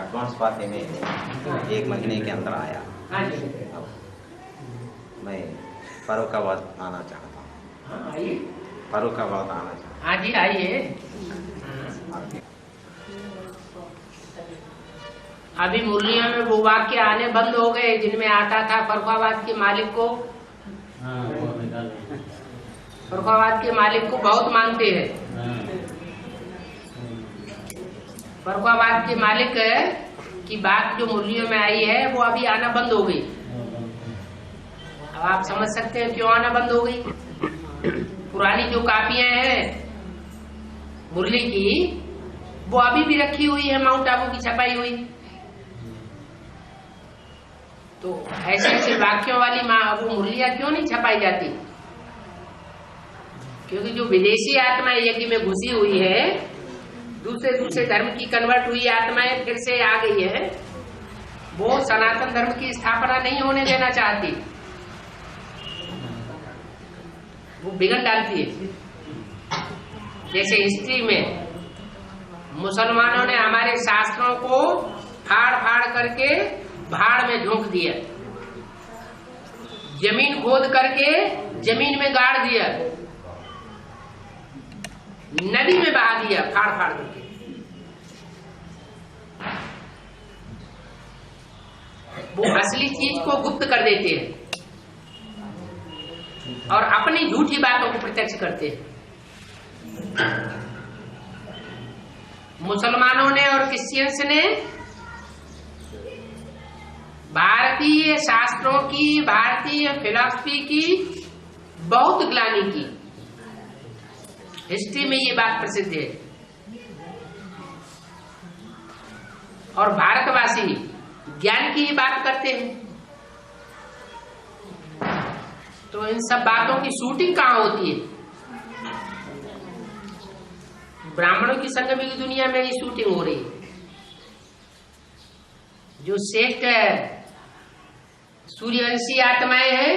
Advance party में 1 महीने के अंदर आया। हाँ जी, अब मैं फर्रुखाबाद आना चाहता हूँ। हाँ आइए। फर्रुखाबाद आना चाहता हाँ जी आइए। हूँ। अभी मुरलिया में वो वाक्य आने बंद हो गए जिनमें आता था फर्रुखाबाद के मालिक को, फर्रुखाबाद के मालिक को बहुत मानते हैं। फर्रुखाबाद के मालिक की बात जो मुरलियों में आई है वो अभी आना बंद हो गई। अब आप समझ सकते हैं क्यों आना बंद हो गई। पुरानी जो कापियां हैं मुरली की वो अभी भी रखी हुई है, माउंट आबू की छपाई हुई। तो ऐसे ऐसे वाक्यों वाली वो मुरलियां क्यों नहीं छपाई जाती? क्योंकि जो विदेशी आत्माएं यज्ञ में घुसी हुई है, दूसरे धर्म की कन्वर्ट हुई आत्माएं फिर से आ गई है, वो सनातन धर्म की स्थापना नहीं होने देना चाहती, वो बिगड़ डालती है। जैसे हिस्ट्री में मुसलमानों ने हमारे शास्त्रों को फाड़ फाड़ करके भाड़ में झोंक दिया, जमीन खोद करके जमीन में गाड़ दिया, नदी में बहा दिया फाड़ फाड़ करके। वो असली चीज को गुप्त कर देते हैं और अपनी झूठी बातों को प्रत्यक्ष करते हैं। मुसलमानों ने और क्रिश्चियंस ने भारतीय शास्त्रों की, भारतीय फिलॉसफी की बहुत ग्लानि की। हिस्ट्री में ये बात प्रसिद्ध है। और भारतवासी ज्ञान की ही बात करते हैं। तो इन सब बातों की शूटिंग कहाँ होती है? ब्राह्मणों की संगम की दुनिया में ये शूटिंग हो रही है। जो श्रेष्ठ सूर्यवंशी आत्माएं हैं,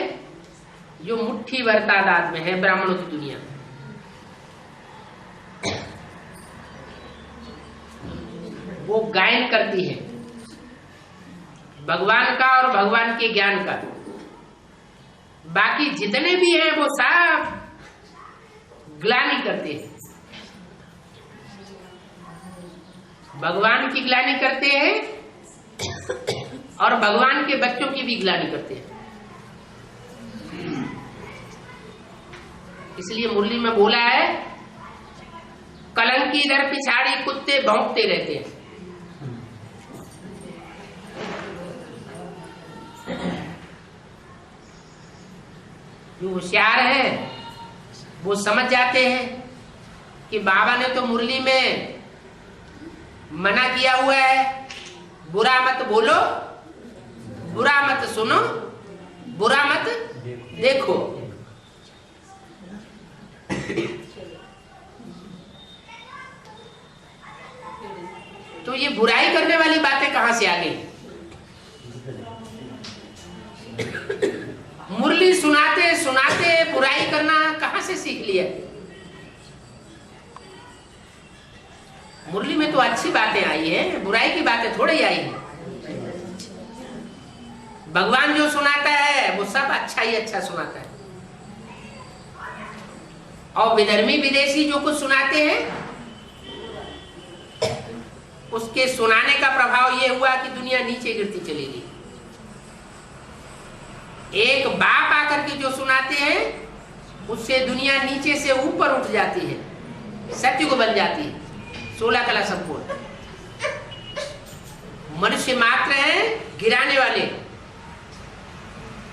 जो मुट्ठी भर तादाद में है ब्राह्मणों की दुनिया में, वो गायन करती है भगवान का और भगवान के ज्ञान का। बाकी जितने भी हैं वो सब ग्लानि करते हैं, भगवान की ग्लानि करते हैं और भगवान के बच्चों की भी ग्लानि करते हैं। इसलिए मुरली में बोला है, कलंकी दर पिछाड़ी कुत्ते भौंकते रहते हैं। जो होशियार है वो समझ जाते हैं कि बाबा ने तो मुरली में मना किया हुआ है, बुरा मत बोलो, बुरा मत सुनो, बुरा मत देखो। तो ये बुराई करने वाली बातें कहां से आ गई? मुरली सुनाते सुनाते बुराई करना कहां से सीख लिया? मुरली में तो अच्छी बातें आई है, बुराई की बातें थोड़ी आई है। भगवान जो सुनाता है वो सब अच्छा ही अच्छा सुनाता है। और विधर्मी विदेशी जो कुछ सुनाते हैं, उसके सुनाने का प्रभाव ये हुआ कि दुनिया नीचे गिरती चली गई। एक बाप आकर के जो सुनाते हैं, उससे दुनिया नीचे से ऊपर उठ जाती है, सत्य को बन जाती है। 16 कला संपूर्ण मनुष्य मात्र है गिराने वाले,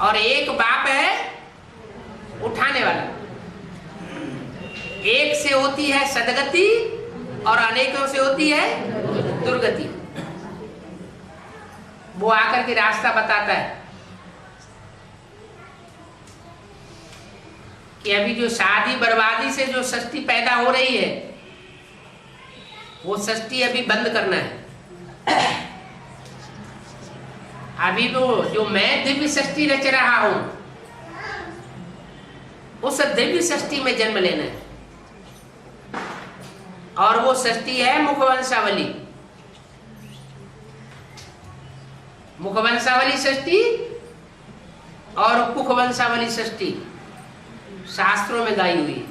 और एक बाप है उठाने वाला। एक से होती है सदगति और अनेकों से होती है दुर्गति। वो आकर के रास्ता बताता है कि अभी जो शादी बर्बादी से जो सृष्टि पैदा हो रही है, वो सृष्टि अभी बंद करना है। अभी वो जो मैं दिव्य सृष्टि रच रहा हूं, उस दिव्य सृष्टि में जन्म लेना है। और वो सृष्टि है मुखवंशावली। मुखवंशावली षष्ठी और कुखवंशावली षष्ठी शास्त्रों में गाई हुई है।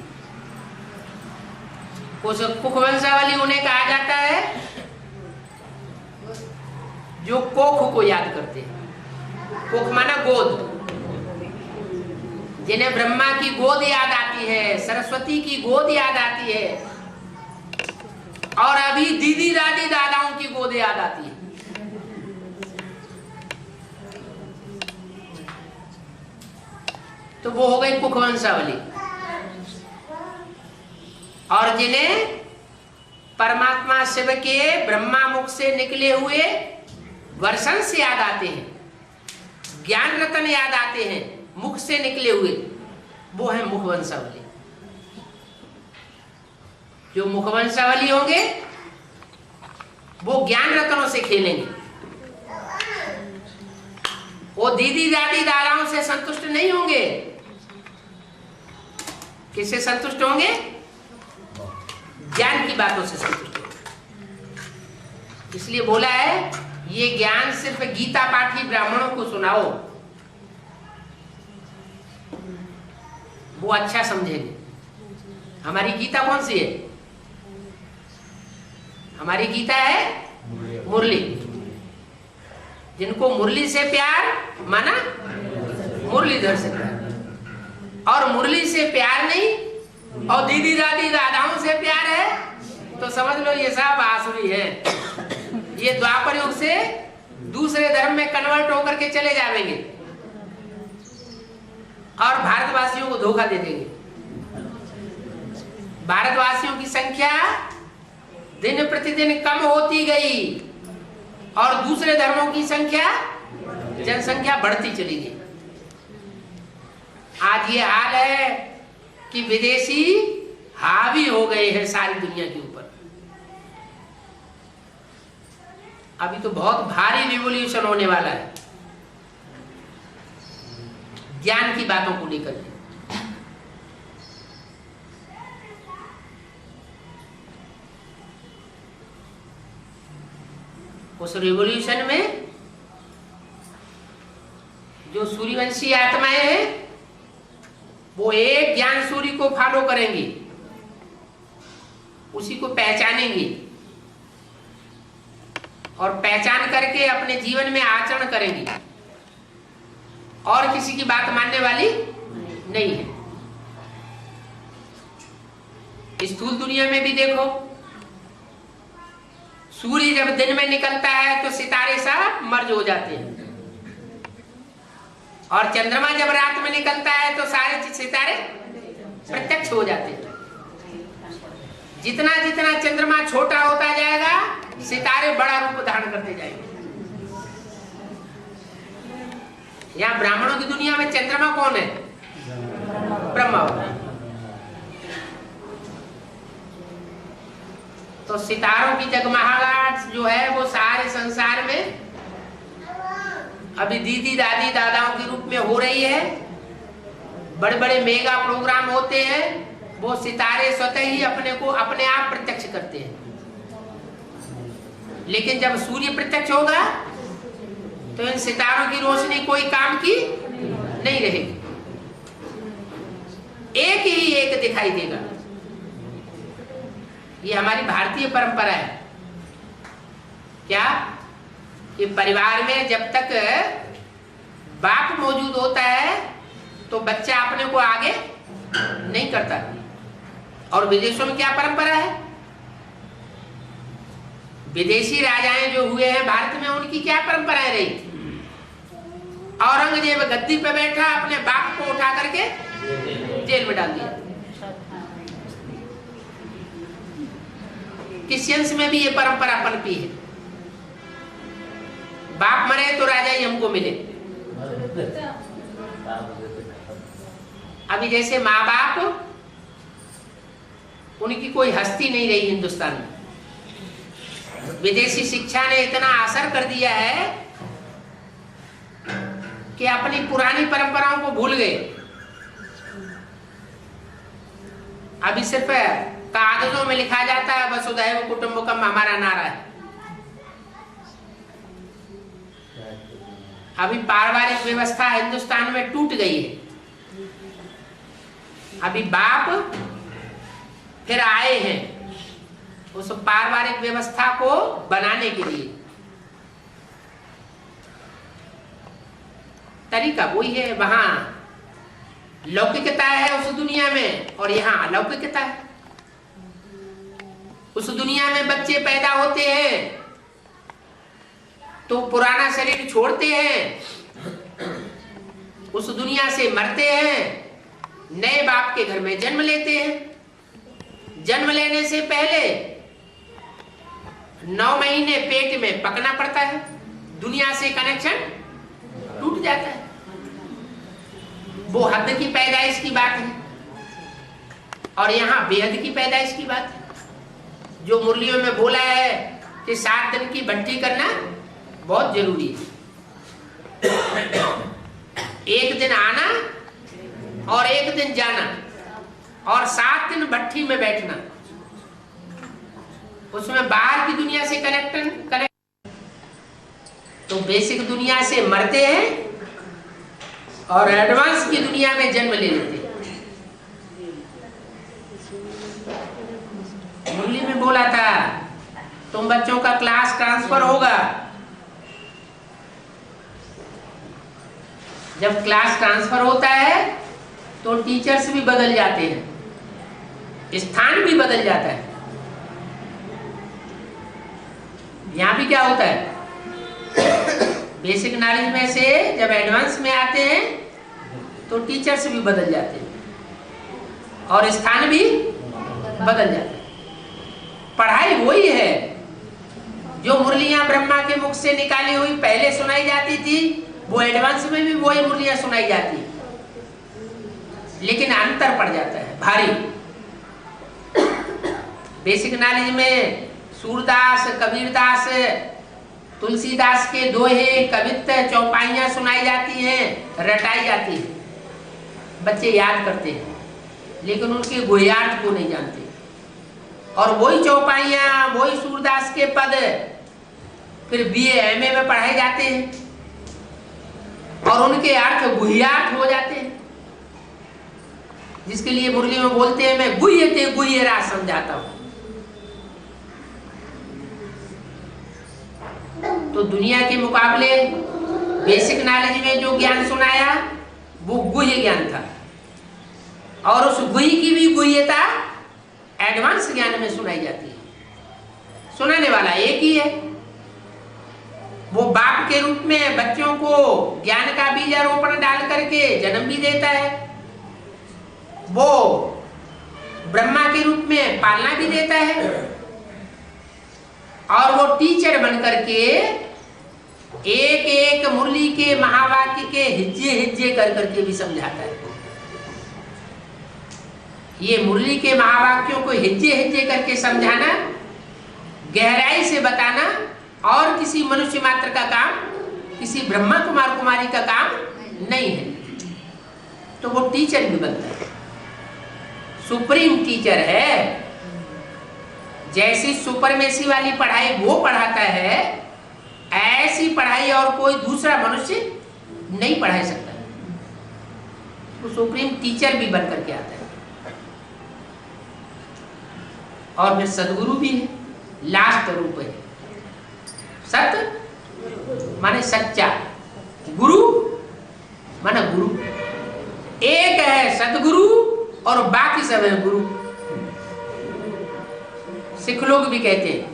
उस कुखवंशावली उन्हें कहा जाता है जो कोख को याद करते हैं। कोख माना गोद, जिन्हें ब्रह्मा की गोद याद आती है, सरस्वती की गोद याद आती है, और अभी दीदी दादी दादाओं की गोद याद आती है। तो वो हो गई कुखवंशावली। और जिन्हें परमात्मा शिव के ब्रह्मा मुख से निकले हुए वर्षण से याद आते हैं, ज्ञान रतन याद आते हैं मुख से निकले हुए, वो है मुखवंशावली। जो मुखवंशावली होंगे वो ज्ञान रत्नों से खेलेंगे। वो दीदी दादी दादाओं से संतुष्ट नहीं होंगे। किससे संतुष्ट होंगे? ज्ञान की बातों से संतुष्ट होंगे। इसलिए बोला है ये ज्ञान सिर्फ गीता पाठी ब्राह्मणों को सुनाओ, वो अच्छा समझेंगे। हमारी गीता कौन सी है? हमारी गीता है मुरली। जिनको मुरली से प्यार, माना मुरलीधर से प्यार, और मुरली से प्यार नहीं और दीदी दादी दादाओं से प्यार है, तो समझ लो ये सब आसुरी है। ये द्वापर युग से दूसरे धर्म में कन्वर्ट होकर के चले जाएंगे और भारतवासियों को धोखा दे देंगे। भारतवासियों की संख्या दिन प्रतिदिन कम होती गई और दूसरे धर्मों की संख्या, जनसंख्या बढ़ती चली गई। आज ये हाल है कि विदेशी हावी हो गए हैं सारी दुनिया के ऊपर। अभी तो बहुत भारी रिवॉल्यूशन होने वाला है ज्ञान की बातों को लेकर के। उस रिवॉल्यूशन में जो सूर्यवंशी आत्माएं हैं वो एक ज्ञान सूर्य को फॉलो करेंगी, उसी को पहचानेंगी और पहचान करके अपने जीवन में आचरण करेंगी और किसी की बात मानने वाली नहीं है। स्थूल दुनिया में भी देखो, सूर्य जब दिन में निकलता है तो सितारे सब मर्ज हो जाते हैं, और चंद्रमा जब रात में निकलता है तो सारे सितारे प्रत्यक्ष हो जाते हैं। जितना जितना चंद्रमा छोटा होता जाएगा सितारे बड़ा रूप धारण करते जाएंगे। यहाँ ब्राह्मणों की दुनिया में चंद्रमा कौन है? ब्रह्मा होता है। तो सितारों की जगमगाहट जो है वो सारे संसार में अभी दीदी दादी दादाओं के रूप में हो रही है। बड़े बड़े मेगा प्रोग्राम होते हैं, वो सितारे स्वतः ही अपने को अपने आप प्रत्यक्ष करते हैं। लेकिन जब सूर्य प्रत्यक्ष होगा तो इन सितारों की रोशनी कोई काम की नहीं रहेगी, एक ही एक दिखाई देगा। ये हमारी भारतीय परंपरा है क्या कि परिवार में जब तक बाप मौजूद होता है तो बच्चा अपने को आगे नहीं करता। और विदेशों में क्या परंपरा है? विदेशी राजाएं जो हुए हैं भारत में, उनकी क्या परंपराएं रही? औरंगजेब गद्दी पे बैठा, अपने बाप को उठा करके जेल में डाल दिया। क्रिश्चियंस में भी ये परंपरा पनपी है, बाप मरे तो राजा ही हमको मिले। अभी जैसे माँ बाप, उनकी कोई हस्ती नहीं रही हिंदुस्तान में। विदेशी शिक्षा ने इतना असर कर दिया है कि अपनी पुरानी परंपराओं को भूल गए। अभी सिर्फ कागजों में लिखा जाता है वसुधैव कुटुंबकम हमारा नारा है, अभी पारिवारिक व्यवस्था हिंदुस्तान में टूट गई है। अभी बाप फिर आए हैं उस पारिवारिक व्यवस्था को बनाने के लिए। तरीका वही है, वहां लौकिकता है उस दुनिया में और यहाँ अलौकिकता है। उस दुनिया में बच्चे पैदा होते हैं तो पुराना शरीर छोड़ते हैं, उस दुनिया से मरते हैं, नए बाप के घर में जन्म लेते हैं। जन्म लेने से पहले 9 महीने पेट में पकना पड़ता है, दुनिया से कनेक्शन टूट जाता है। वो हद की पैदाइश की बात है और यहाँ बेहद की पैदाइश की बात है। जो मुरलियों में बोला है कि 7 दिन की भट्टी करना बहुत जरूरी है। एक दिन आना और एक दिन जाना और 7 दिन भट्टी में बैठना, उसमें बाहर की दुनिया से कनेक्ट। तो बेसिक दुनिया से मरते हैं और एडवांस की दुनिया में जन्म ले लेते हैं। मुरली में बोला था तुम बच्चों का क्लास ट्रांसफर होगा। जब क्लास ट्रांसफर होता है तो टीचर्स भी बदल जाते हैं, स्थान भी बदल जाता है। यहां भी क्या होता है, बेसिक नॉलेज में से जब एडवांस में आते हैं तो टीचर्स भी बदल जाते हैं और स्थान भी बदल जाते हैं। पढ़ाई वही है जो मुरलियां ब्रह्मा के मुख से निकाली हुई पहले सुनाई जाती थी, वो एडवांस में भी वही मुरलियां सुनाई जाती, लेकिन अंतर पड़ जाता है भारी। बेसिक नॉलेज में सूरदास, कबीरदास, तुलसीदास के दोहे, कवित्त, चौपाइयां सुनाई जाती हैं, रटाई जाती है, बच्चे याद करते हैं, लेकिन उनके गुह्यार्थ को नहीं जानते। और वही चौपाइयां, वही सूरदास के पद फिर BA MA में पढ़ाए जाते हैं और उनके अर्थ गुह्यार्थ हो जाते हैं, जिसके लिए मुरली में बोलते हैं मैं गुह्यते गुह्य राज समझाता हूं। तो दुनिया के मुकाबले बेसिक नॉलेज में जो ज्ञान सुनाया वो गुह्य ज्ञान था और उस गुह्य की भी गुह्यता एडवांस ज्ञान में सुनाई जाती है। सुनाने वाला एक ही है, वो बाप के रूप में बच्चों को ज्ञान का बीजारोपण डाल करके जन्म भी देता है, वो ब्रह्मा के रूप में पालना भी देता है और वो टीचर बन करके एक एक मुरली के महावाक्य के हिज्जे हिज्जे कर करके भी समझाता है। ये मुरली के महावाक्यों को हिज्जे हिज्जे करके समझाना, गहराई से बताना और किसी मनुष्य मात्र का काम, किसी ब्रह्मा कुमार कुमारी का काम नहीं है। तो वो टीचर भी बनता है, सुप्रीम टीचर है। जैसी सुपरमेसी वाली पढ़ाई वो पढ़ाता है, ऐसी पढ़ाई और कोई दूसरा मनुष्य नहीं पढ़ा सकता। वो सुप्रीम टीचर भी बन करके आता है। और फिर सदगुरु भी है, लास्ट रूप है। सत माने सच्चा, गुरु माने गुरु। एक है सदगुरु और बाकी सब है गुरु। सिख लोग भी कहते हैं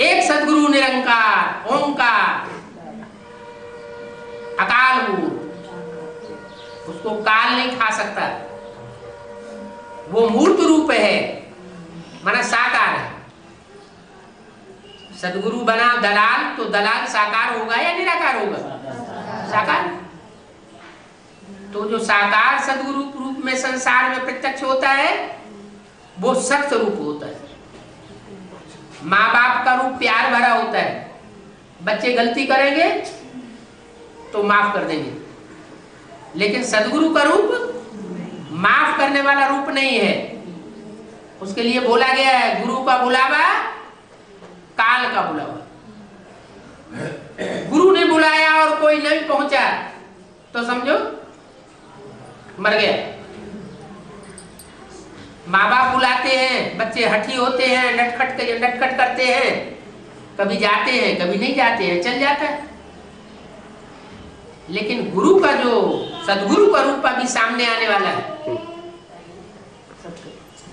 एक सदगुरु निरंकार ओंकार अकाल मूर्त, उसको काल नहीं खा सकता। वो मूर्त रूप है, माना साकार है। सदगुरु बना दलाल, तो दलाल साकार होगा या निराकार होगा? साकार। तो जो साकार सदगुरु रूप में संसार में प्रत्यक्ष होता है वो सत्य रूप होता है। माँ बाप का रूप प्यार भरा होता है, बच्चे गलती करेंगे तो माफ कर देंगे, लेकिन सदगुरु का रूप माफ करने वाला रूप नहीं है। उसके लिए बोला गया है गुरु का बुलावा काल का बुलावा। गुरु ने बुलाया और कोई कोई नहीं पहुंचा तो समझो मर गया। माँ बाप बुलाते हैं, बच्चे हठी होते हैं, नटखट करते हैं, कभी जाते हैं कभी नहीं जाते हैं, चल जाता है। लेकिन गुरु का जो सदगुरु का रूप अभी सामने आने वाला है,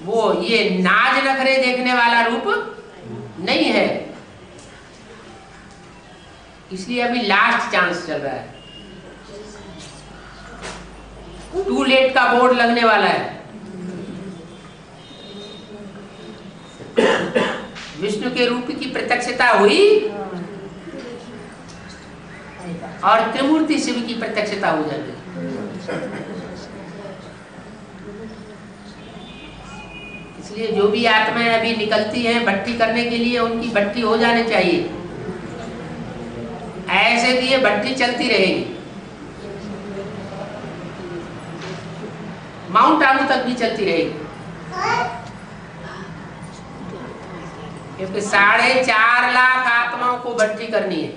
वो ये नाज नखरे देखने वाला रूप नहीं है। इसलिए अभी लास्ट चांस चल रहा है। टू लेट का बोर्ड लगने वाला है। विष्णु के रूप की प्रत्यक्षता हुई और त्रिमूर्ति शिव की प्रत्यक्षता हो जाती है। इसलिए जो भी आत्माएं अभी निकलती हैं भट्टी करने के लिए, उनकी भट्टी हो जानी चाहिए। ऐसे कि ये भट्टी चलती रहेगी, माउंट आबू तक भी चलती रहेगी, क्योंकि 4.5 लाख आत्माओं को भट्टी करनी है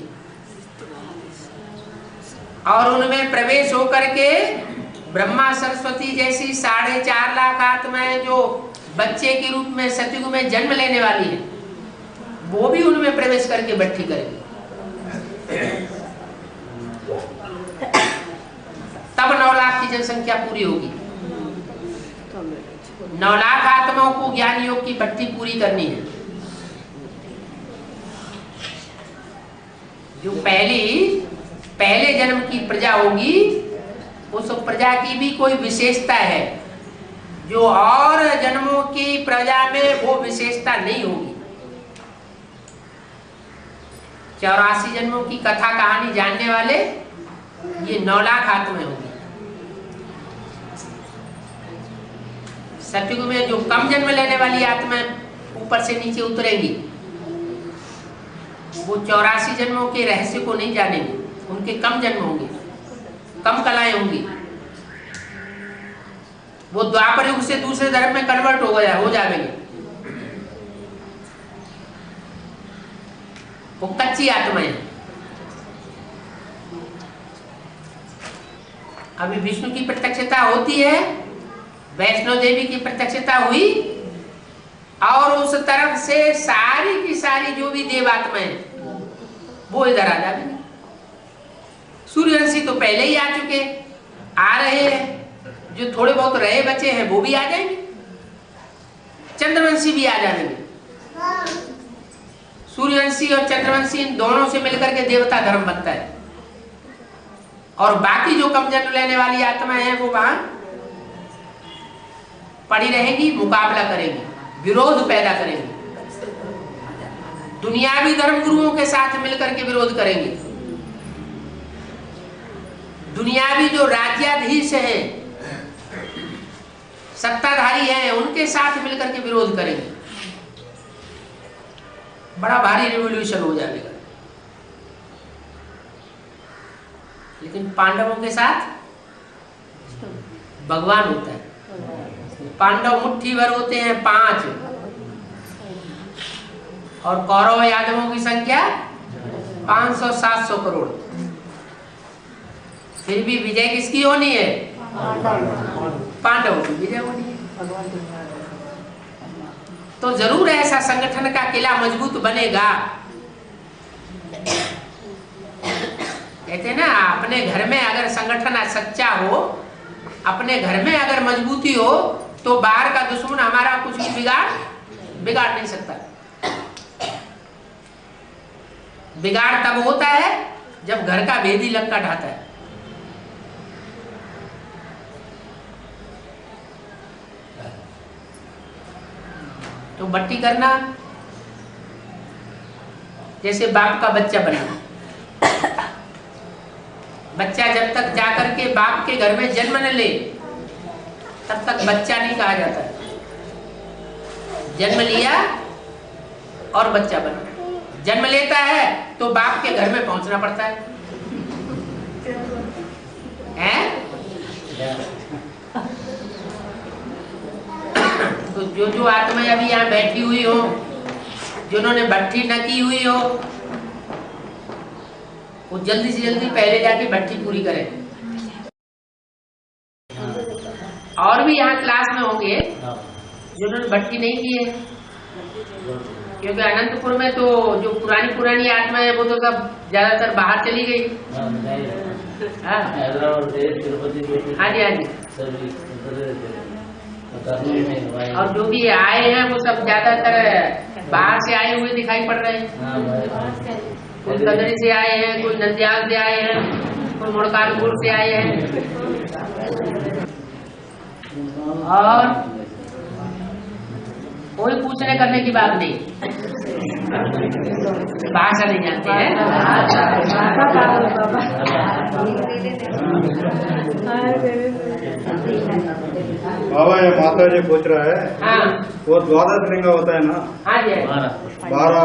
और उनमें प्रवेश होकर के ब्रह्मा सरस्वती जैसी 4.5 लाख आत्माएं जो बच्चे के रूप में सतयुग में जन्म लेने वाली है, वो भी उनमें प्रवेश करके भट्टी करेगी। तब 9 लाख की जनसंख्या पूरी होगी। 9 लाख आत्माओं को ज्ञान योग की भट्टी पूरी करनी है। जो पहले जन्म की प्रजा होगी, उस प्रजा की भी कोई विशेषता है जो और जन्मों की प्रजा में वो विशेषता नहीं होगी। 84 जन्मों की कथा कहानी जानने वाले ये 9 लाख आत्माएं होंगी। सतयुग में जो कम जन्म लेने वाली आत्माएं ऊपर से नीचे उतरेंगी, वो 84 जन्मों के रहस्य को नहीं जानेंगे। उनके कम जन्म होंगे, कम कलाएं होंगी। वो द्वापर युग से दूसरे धर्म में कन्वर्ट हो जाएंगे। वो कच्ची आत्माएं। अभी विष्णु की प्रत्यक्षता होती है, वैष्णो देवी की प्रत्यक्षता हुई और उस तरफ से सारी की सारी जो भी देवात्माएं वो इधर आ जाएंगे। सूर्यवंशी तो पहले ही आ चुके, आ रहे हैं। जो थोड़े बहुत रहे बचे हैं वो भी आ जाएंगे। चंद्रवंशी भी आ जाएंगे। सूर्यवंशी और चंद्रवंशी इन दोनों से मिलकर के देवता धर्म बनता है। और बाकी जो कम जन्म लेने वाली आत्माएं हैं वो वहां पड़ी रहेगी, मुकाबला करेंगी, विरोध पैदा करेंगी। दुनियावी धर्म गुरुओं के साथ मिलकर के विरोध करेंगे। दुनियावी जो राज्याधीश हैं, सत्ताधारी हैं, उनके साथ मिलकर के विरोध करेंगे। बड़ा भारी रिवॉल्यूशन हो जाएगा। लेकिन पांडवों के साथ भगवान होता है। पांडव मुट्ठी भर होते हैं 5, और कौरव यादवों की संख्या 500-700 करोड़। फिर भी विजय किसकी होनी है? पांडवों की विजय होनी है। तो जरूर ऐसा संगठन का किला मजबूत बनेगा। कहते हैं ना, अपने घर में अगर संगठन सच्चा हो, अपने घर में अगर मजबूती हो, तो बाहर का दुश्मन हमारा कुछ भी बिगाड़ नहीं सकता। बिगाड़ तब होता है जब घर का भेदी लंका ढाता है। तो भट्टी करना जैसे बाप का बच्चा बनना। बच्चा जब तक जाकर के बाप के घर में जन्म न ले, तब तक बच्चा नहीं कहा जाता। जन्म लिया और बच्चा बना। जन्म लेता है तो बाप के घर में पहुंचना पड़ता है, हैं? तो जो आत्माएं अभी यहाँ बैठी हुई हो, जिन्होंने भट्टी न की हुई हो, वो जल्दी से जल्दी पहले जाके भट्टी पूरी करें। और भी यहाँ क्लास में होंगे जिन्होंने भट्टी नहीं की है, क्योंकि अनंतपुर में तो जो पुरानी आत्मा है वो तो सब ज्यादातर बाहर चली गई। हाँ जी, हाँ जी। और जो भी आए हैं वो सब ज्यादातर बाहर से आए हुए दिखाई पड़ रहे हैं। कोई कदरी से आए हैं, कोई नंदियाल से आए हैं, कोई मोड़कानपुर से आए हैं। और कोई पूछने करने की बात नहीं, भाषा नहीं जानते हैं। बाबा ये माता जी पूछ रहा है, हाँ वो द्वादश लिंग होता है ना? हाँ जी, 12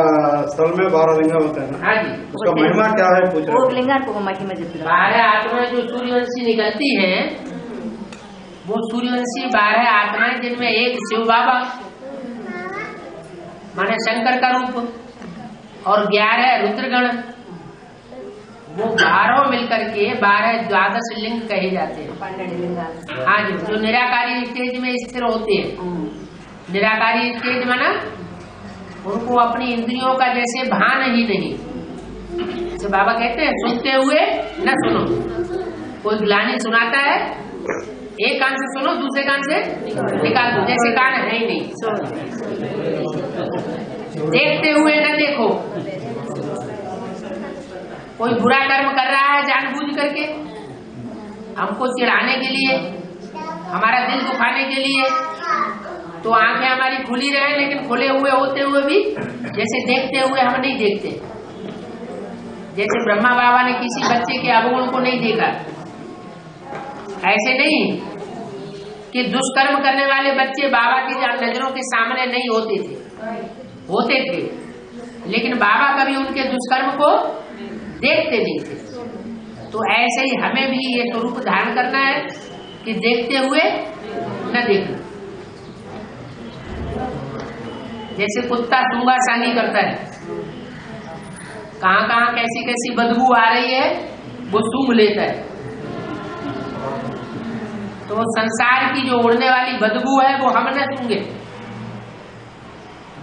स्थल में 12 लिंग होता है ना? हाँ जी। उसका महिमा क्या है पूछ रहे हैं। 12 आत्माएं जो सूर्यवंशी निकलती हैं, वो सूर्यवंशी 12 आत्माएं, जिनमें एक शिव बाबा माने शंकर का रूप और 11 रुद्रगण, वो 12 मिलकर के 12 द्वादश लिंग कहे जाते हैं। हाँ जी, जो निराकारी स्टेज में स्थिर होते हैं। निराकारी स्टेज माना उनको अपनी इंद्रियों का जैसे भान ही नहीं। जैसे बाबा कहते हैं सुनते हुए न सुनो। कोई ग्लानि सुनाता है, एक कान से सुनो, दूसरे कान से निकाल दो, जैसे कान है ही नहीं। देखते हुए न देखो। कोई बुरा कर्म कर रहा है जानबूझ करके, हमको चिढ़ाने के लिए, हमारा दिल दुखाने के लिए, तो आंखें हमारी खुली रहे, लेकिन खुले हुए होते हुए भी जैसे देखते हुए हम नहीं देखते। जैसे ब्रह्मा बाबा ने किसी बच्चे के अवगुण को नहीं देखा, ऐसे नहीं कि दुष्कर्म करने वाले बच्चे बाबा की नजरों के सामने नहीं होते थे, लेकिन बाबा कभी उनके दुष्कर्म को देखते नहीं थे। तो ऐसे ही हमें भी ये स्वरूप धारण करना है कि देखते हुए न देखना। जैसे कुत्ता सूंघा सांगी करता है, कहाँ कहाँ कैसी कैसी बदबू आ रही है वो सूंघ लेता है। तो संसार की जो उड़ने वाली बदबू है वो हम न सूंघे,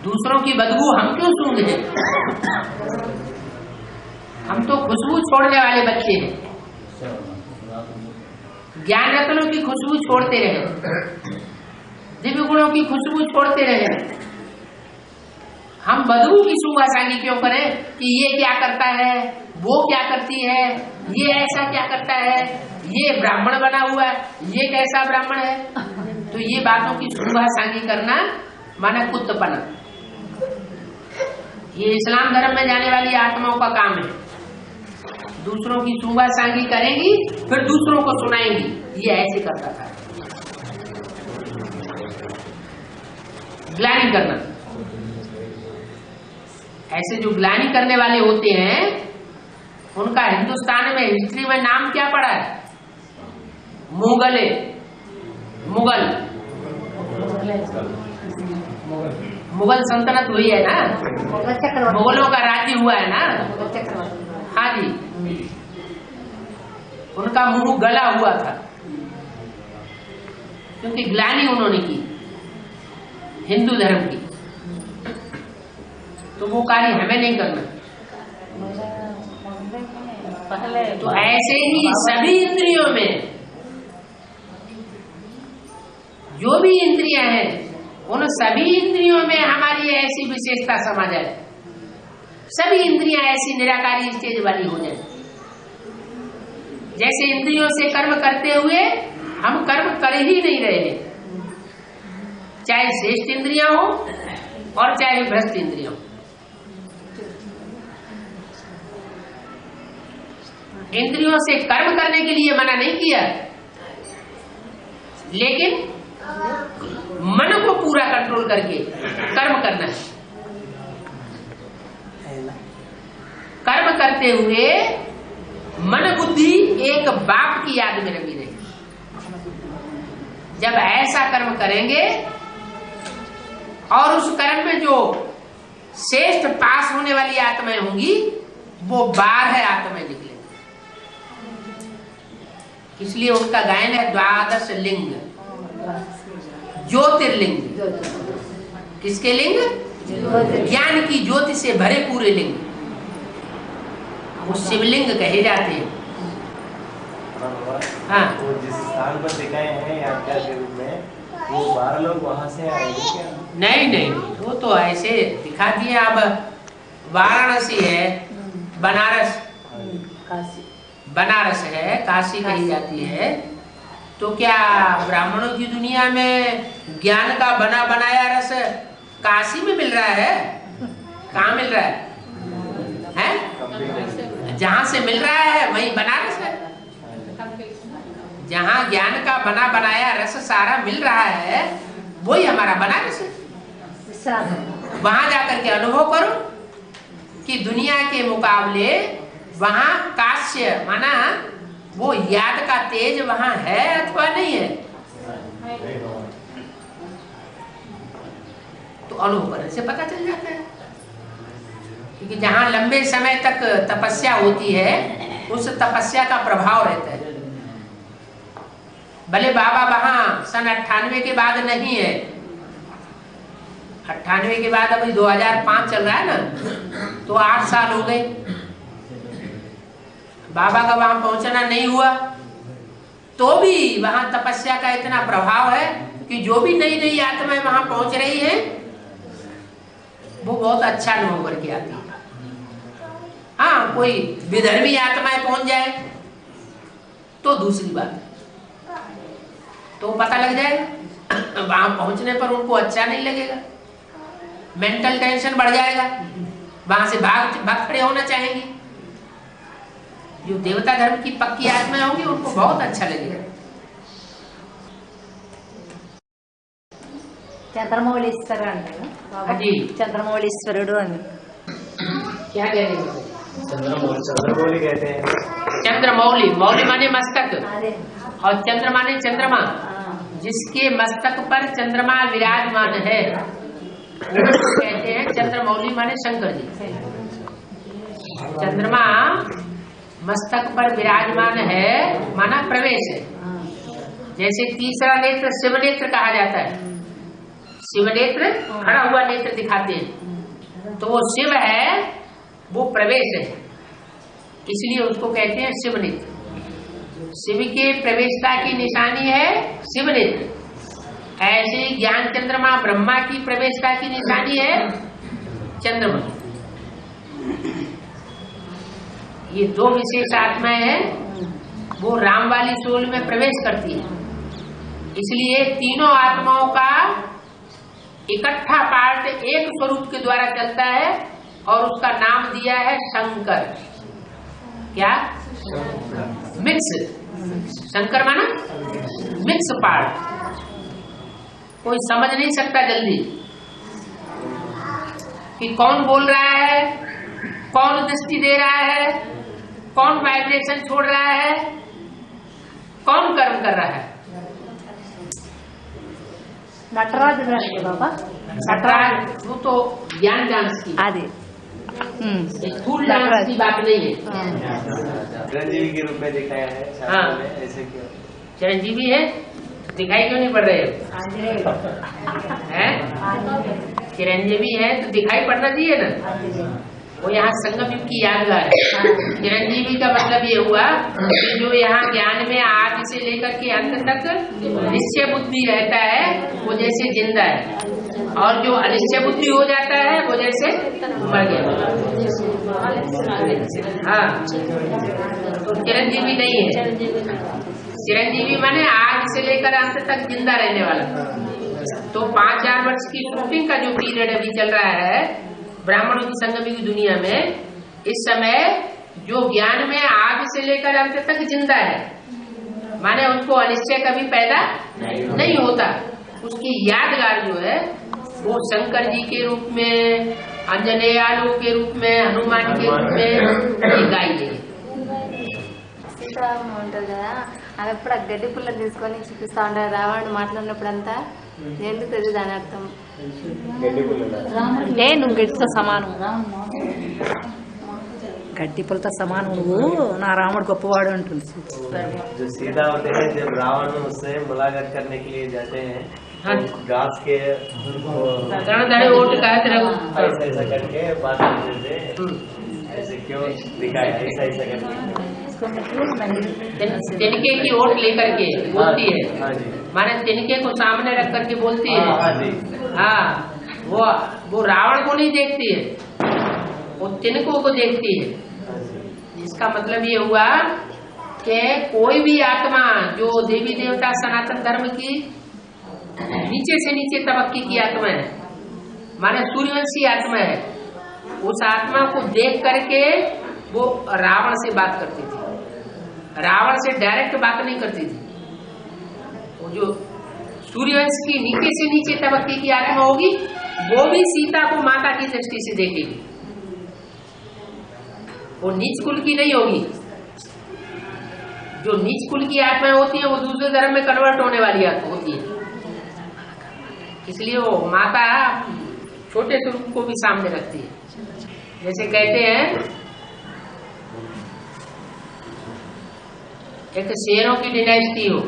दूसरों की बदबू हम क्यों सूंघे? हम तो खुशबू छोड़ने वाले बच्चे हैं। ज्ञान रत्नों की खुशबू छोड़ते रहे, दिव्य गुणों की खुशबू छोड़ते रहे। हम बदबू की सूंघासांगी क्यों करें कि ये क्या करता है, वो क्या करती है, ये ऐसा क्या करता है, ये ब्राह्मण बना हुआ है, ये कैसा ब्राह्मण है। तो ये बातों की सूंघासांगी करना माना कुत्तपना। ये इस्लाम धर्म में जाने वाली आत्माओं का काम है। दूसरों की सूंघासांगी करेंगी, फिर दूसरों को सुनाएंगी। ये ऐसे करता था। ग्लानि करना, ऐसे जो ग्लानि करने वाले होते हैं उनका हिंदुस्तान में हिस्ट्री में नाम क्या पड़ा है? मुगले। मुगल सल्तनत हुई है ना, मुगलों का राज्य हुआ है ना। हाँ जी, उनका मुंह गला हुआ था क्योंकि ग्लानि उन्होंने की हिंदू धर्म की। तो वो कार्य हमें नहीं करना। तो ऐसे ही सभी इंद्रियों में जो भी इंद्रियां हैं, उन सभी इंद्रियों में हमारी ऐसी विशेषता समा जाए, सभी इंद्रियां ऐसी निराकारी स्टेज वाली हो जाए। जैसे इंद्रियों से कर्म करते हुए हम कर्म कर ही नहीं रहे, चाहे श्रेष्ठ इंद्रियां हो और चाहे भ्रष्ट इंद्रियां हो। इंद्रियों से कर्म करने के लिए मना नहीं किया, लेकिन मन को पूरा कंट्रोल करके कर्म करना है। कर्म करते हुए मन बुद्धि एक बाप की याद में लगी रही। जब ऐसा कर्म करेंगे और उस कर्म में जो श्रेष्ठ पास होने वाली आत्माएं होंगी वो 12 आत्माएं निकलेंगी। इसलिए उनका गायन है द्वादश लिंग ज्योतिर्लिंग। किसके लिंग? ज्ञान की ज्योति से भरे पूरे लिंग, वो शिवलिंग कहे जाते हैं। हाँ, वो जिस स्थान पर दिखाए हैं यात्रा के रूप में, वो 12 लोग वहाँ से आएंगे क्या? नहीं नहीं, वो तो ऐसे दिखा दिए। अब वाराणसी है, बनारस, बनारस है, काशी कही जाती है, तो क्या ब्राह्मणों की दुनिया में ज्ञान का बना बनाया रस काशी में मिल रहा है? कहाँ मिल रहा है? हैं? जहाँ से मिल रहा है वही बनारस है। जहाँ ज्ञान का बना बनाया रस सारा मिल रहा है वही हमारा बनारस है। वहां जाकर के अनुभव करो कि दुनिया के मुकाबले वहां काश्य माना वो याद का तेज वहां है अथवा नहीं है, तो अनुभव करने से पता चल जाता है। क्योंकि जहां लंबे समय तक तपस्या होती है उस तपस्या का प्रभाव रहता है। भले बाबा वहां सन 98 के बाद नहीं है, 98 के बाद अभी 2005 चल रहा है ना, तो 8 साल हो गए। बाबा का वहां पहुंचना नहीं हुआ तो भी वहां तपस्या का इतना प्रभाव है कि जो भी नई नई आत्माएं वहां पहुंच रही हैं वो बहुत अच्छा अनुभव करके आती है। हाँ, कोई विधर्मी आत्माएं पहुंच जाए तो दूसरी बात, तो पता लग जाएगा। वहां पहुंचने पर उनको अच्छा नहीं लगेगा, मेंटल टेंशन बढ़ जाएगा, वहां से भाग खड़े होना चाहेंगे। जो देवता धर्म की पक्की आत्माएं होंगी उनको बहुत अच्छा लगेगा। चंद्रमौलीश्वर अंटारा जी, चंद्रमौलीश्वरुडु అని क्या कह रहे हैं? चंद्रमौली कहते हैं। चंद्रमौली, मौली माने मस्तक అదే और चंद्र माने चंद्रमा। जिसके मस्तक पर चंद्रमा विराजमान है कहते हैं चंद्रमौली माने शंकर जी। चंद्रमा मस्तक पर विराजमान है माना प्रवेश है। जैसे तीसरा नेत्र शिव नेत्र कहा जाता है, शिव नेत्र खड़ा हुआ नेत्र दिखाते हैं, तो वो शिव है, वो प्रवेश है, इसलिए उसको कहते हैं शिव नेत्र। शिव के प्रवेशता की निशानी है शिव नेत्र। ऐसे ज्ञान चंद्रमा ब्रह्मा की प्रवेशता की निशानी है चंद्रमा। ये दो विशेष आत्माएं हैं, वो राम वाली सोल में प्रवेश करती है। इसलिए तीनों आत्माओं का इकट्ठा पार्ट एक स्वरूप के द्वारा चलता है और उसका नाम दिया है शंकर। क्या? मिक्स। शंकर माना मिक्स पार्ट। कोई समझ नहीं सकता जल्दी कि कौन बोल रहा है, कौन दृष्टि दे रहा है, कौन वाइब्रेशन छोड़ रहा है, कौन कर्म कर रहा है। నటరాజుడు అంటే బాబా नटराज वो तो ज्ञान डांस की, అది फूल डांस की बात नहीं है। चिरंजीवी के रूप में दिखाया है शास्त्रों हाँ। में, ऐसे क्यों? चिरंजीवी है, दिखाई क्यों नहीं पड़ रहे हैं? चिरंजीवी है तो दिखाई पड़ना चाहिए ना। वो यहाँ संगम युग की यादगार है। चिरंजीवी का मतलब ये हुआ कि जो यहाँ ज्ञान में आदि से लेकर के अंत तक निश्चय बुद्धि रहता है वो जैसे जिंदा है, और जो अनिश्चय बुद्धि हो जाता है वो जैसे मर गया। हाँ, तो चिरंजीवी नहीं है। चिरंजीवी माने आदि से लेकर अंत तक जिंदा रहने वाला। तो 5-4 वर्ष की शूटिंग का जो पीरियड अभी चल रहा है ब्राह्मणों की संगमी की दुनिया में, इस समय जो ज्ञान में आदि से लेकर अंत तक जिंदा है, माने उनको अनिश्चय कभी पैदा नहीं होता, उसकी यादगार जो है वो शंकर जी के रूप में, अंजनेयालु के रूप में, हनुमान के रूप में गाई है। సీతారామం ఉంటుంది కదా, అది ఎప్పుడు ఆ గడ్డి పుల్ల తీసుకొని చూపిస్తా ఉంటారు రావణుడు మాట్లాడినప్పుడు అంతా. ఎందుకు తెలియదు దాని అర్థం. गड्डी बोला అంటే నువ్వు గడితో సమానం గడ్డి పుల్లతో సమానం నువ్వు నా రాముడు గొప్పవాడు అంటుంది जो सीधा होते हैं जब रावण उससे मुलाकात करने के लिए जाते हैं हाँ। तो घास के वोट ऐसा करके बात करते थे ऐसे क्यों दिखाया ऐसा ऐसा करके तिनके की वोट लेकर के बोलती है। हाँ जी माने तिनके को सामने रख करके बोलती है। हाँ जी हाँ, वो रावण को नहीं देखती है, वो तिनको को देखती है। इसका मतलब ये हुआ कि कोई भी आत्मा जो देवी देवता सनातन धर्म की नीचे से नीचे तबक्के की आत्मा है, माने सूर्यवंशी आत्मा है, उस आत्मा को देख करके वो रावण से बात करती थी। रावण से डायरेक्ट बात नहीं करती थी। वो जो सूर्यवंश की नीचे से नीचे तबक्के की आत्मा होगी वो भी सीता को माता की दृष्टि से देखेगी। वो नीच कुल की नहीं होगी। जो नीच कुल की आत्माएं होती है वो दूसरे धर्म में कन्वर्ट होने वाली आत्मा होती है। इसलिए वो माता छोटे स्वरूप को भी सामने रखती है। जैसे कहते हैं एक शेरों की डिनाइस्टी हो,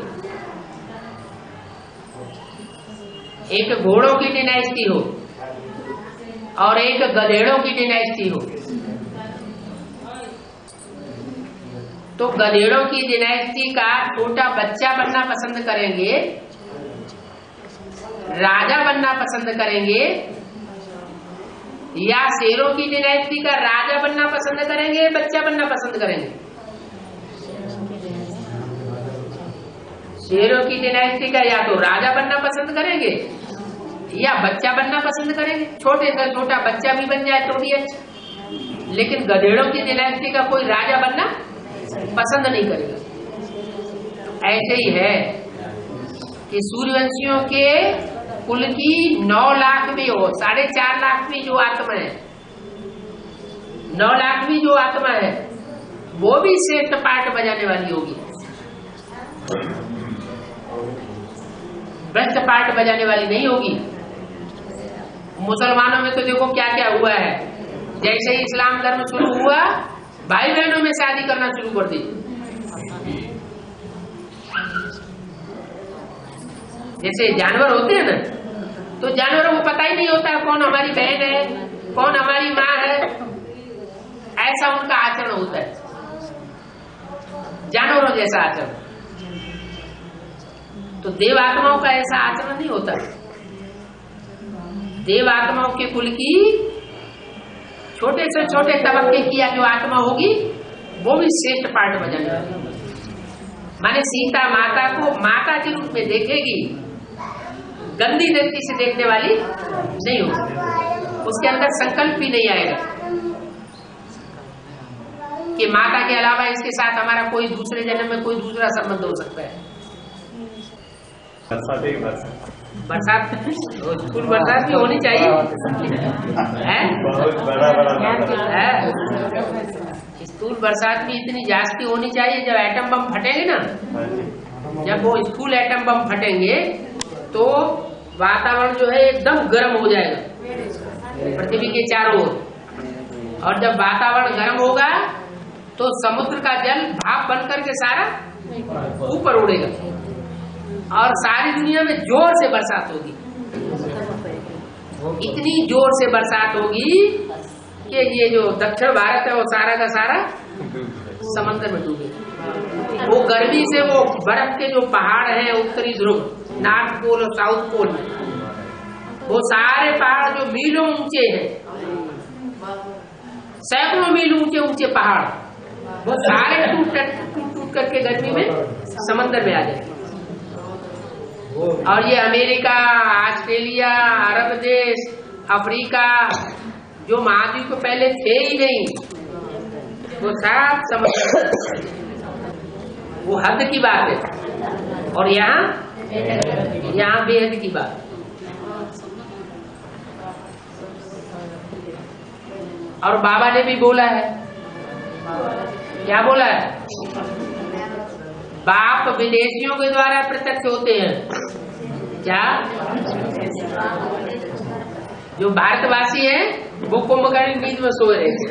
एक घोड़ों की डिनाइस्टी हो और एक गधेड़ों की डिनाइस्टी हो। तो गधेड़ों की डिनाइस्टी का छोटा बच्चा बनना पसंद करेंगे, राजा बनना पसंद करेंगे, या शेरों की डिनाइस्टी का राजा बनना पसंद करेंगे, बच्चा बनना पसंद करेंगे। शेरों की डिनाइस्टी का या तो राजा बनना पसंद करेंगे या बच्चा बनना पसंद करेंगे। छोटे से छोटा बच्चा भी बन जाए तो भी अच्छा, लेकिन गधेड़ों की डिनाइस्टी का कोई राजा बनना पसंद नहीं करेगा। ऐसे ही है कि सूर्यवंशियों के कुल की 9 लाख भी हो, 4.5 लाख भी जो आत्मा है, 9 लाख भी जो आत्मा है वो भी श्रेष्ठ पाठ बजाने वाली होगी, भ्रष्ट पाठ बजाने वाली नहीं होगी। मुसलमानों में तो देखो क्या क्या हुआ है। जैसे ही इस्लाम धर्म शुरू हुआ भाई बहनों में शादी करना शुरू कर दी। जैसे जानवर होते हैं ना, तो जानवरों को पता ही नहीं होता कौन हमारी बहन है कौन हमारी माँ है, ऐसा उनका आचरण होता है, जानवरों जैसा आचरण। तो देव आत्माओं का ऐसा आचरण नहीं होता। देव आत्माओं के कुल की छोटे से छोटे तबक्के की जो आत्मा होगी वो भी श्रेष्ठ पाठ बजाने वाली। माने सीता माता को माता के रूप में देखेगी, गंदी दृष्टि से देखने वाली नहीं होगी, उसके अंदर संकल्प भी नहीं आएगा कि माता के अलावा इसके साथ हमारा कोई दूसरे जन्म में कोई दूसरा संबंध हो सकता है। बरसात स्कूल बरसात भी होनी चाहिए है? बहुत बड़ा है? स्कूल बरसात भी इतनी जास्ती होनी चाहिए। जब एटम बम फटेंगे ना, जब वो स्कूल एटम बम फटेंगे तो वातावरण जो है एकदम गर्म हो जाएगा पृथ्वी के चारों ओर, और जब वातावरण गर्म होगा तो समुद्र का जल भाप बनकर के सारा ऊपर उड़ेगा और सारी दुनिया में जोर से बरसात होगी। इतनी जोर से बरसात होगी कि ये जो दक्षिण भारत है वो सारा का सारा समंदर में डूबेगा। वो गर्मी से वो बर्फ के जो पहाड़ हैं उत्तरी ध्रुव, नॉर्थ पोल और साउथ पोल में, वो सारे पहाड़ जो मीलों ऊंचे हैं, सैकड़ों मील ऊंचे ऊंचे पहाड़, वो सारे टूट करके गर्मी में समंदर में आ जाएंगे। और ये अमेरिका, ऑस्ट्रेलिया, अरब देश, अफ्रीका जो महाद्वीप को पहले थे ही नहीं, वो सब समंदर, वो हद की बात है। और यहाँ बेहद की बात। और बाबा ने भी बोला है, क्या बोला है? बाप विदेशियों के द्वारा प्रत्यक्ष होते हैं। क्या? जो भारतवासी हैं वो कुंभकर्ण नींद में सो रहे थे,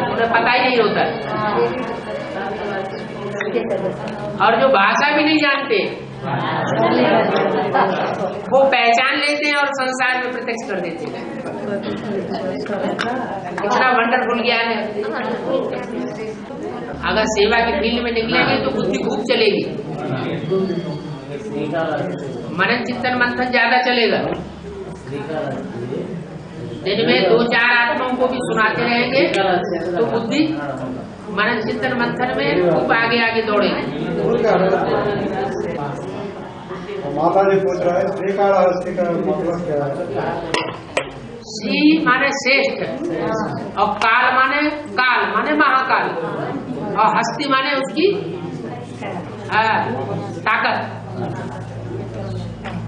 उन्हें पता ही नहीं होता। और जो भाषा भी नहीं जानते वो पहचान लेते हैं और संसार में प्रत्यक्ष कर देते हैं। इतना वंडरफुल ज्ञान है। अगर सेवा की फील्ड में निकलेंगे तो बुद्धि खूब चलेगी, मनन चिंतन मंथन ज्यादा चलेगा। दिन में 2-4 आत्माओं को भी सुनाते रहेंगे तो बुद्धि मनन चिंतन मंथन में खूब आगे आगे दौड़ेगी। माता जी पूछ रहा है श्रीकाళहस्ती का मतलब क्या है? श्री माने श्रेष्ठ और काल माने महाकाल और हस्ती माने उसकी ताकत।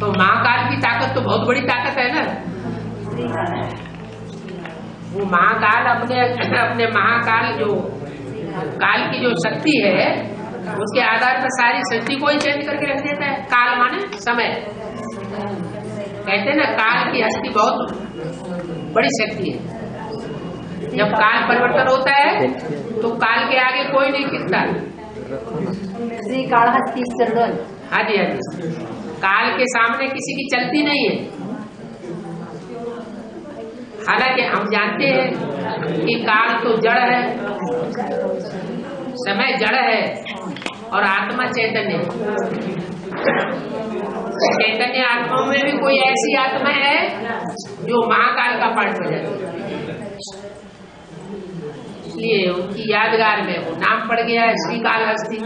तो महाकाल की ताकत तो बहुत बड़ी ताकत है ना। वो महाकाल अपने महाकाल जो काल की जो शक्ति है उसके आधार पर सारी सृष्टि को ही चेंज करके रख देता है। काल माने समय। कहते हैं ना काल की हस्ती बहुत बड़ी शक्ति है। जब काल परिवर्तन होता है तो काल के आगे कोई नहीं टिकता। श्रीकाళहस्ती चंदन। हाँ जी, हाँ जी। काल के सामने किसी की चलती नहीं है। हालांकि हम जानते हैं कि काल तो जड़ है, समय जड़ है और आत्मा चैतन्य है। चैतन्य आत्माओं में भी कोई ऐसी आत्मा है जो महाकाल का पार्ट हो जाती है। इसलिए उनकी यादगार में वो नाम पड़ गया है श्रीकाళहस्ती।